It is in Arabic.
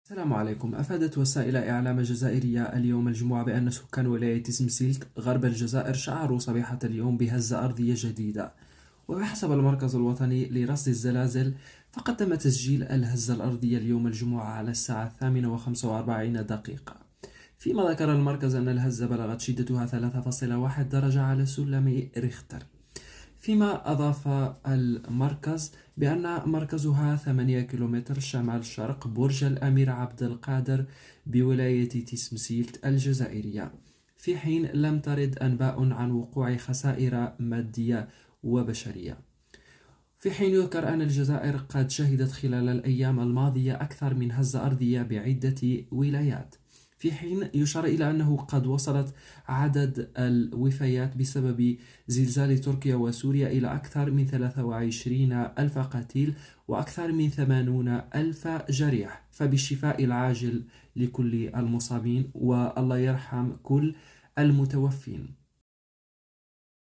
السلام عليكم. أفادت وسائل إعلام جزائرية اليوم الجمعة بأن سكان ولاية سمسيلت غرب الجزائر شعروا صبيحة اليوم بهزة أرضية جديدة، وبحسب المركز الوطني لرصد الزلازل فقد تم تسجيل الهزة الأرضية اليوم الجمعة على الساعة 8:45، فيما ذكر المركز أن الهزة بلغت شدتها 3.1 درجة على سلم ريختر. فيما أضاف المركز بأن مركزها 8 كيلومتر شمال شرق برج الأمير عبد القادر بولاية تسمسيلت الجزائرية، في حين لم ترد أنباء عن وقوع خسائر مادية وبشرية. في حين يذكر أن الجزائر قد شهدت خلال الأيام الماضية أكثر من هزة أرضية بعدة ولايات، في حين يشار إلى أنه قد وصلت عدد الوفيات بسبب زلزال تركيا وسوريا إلى أكثر من 23 ألف قتيل وأكثر من 80 ألف جريح، فبالشفاء العاجل لكل المصابين والله يرحم كل المتوفين.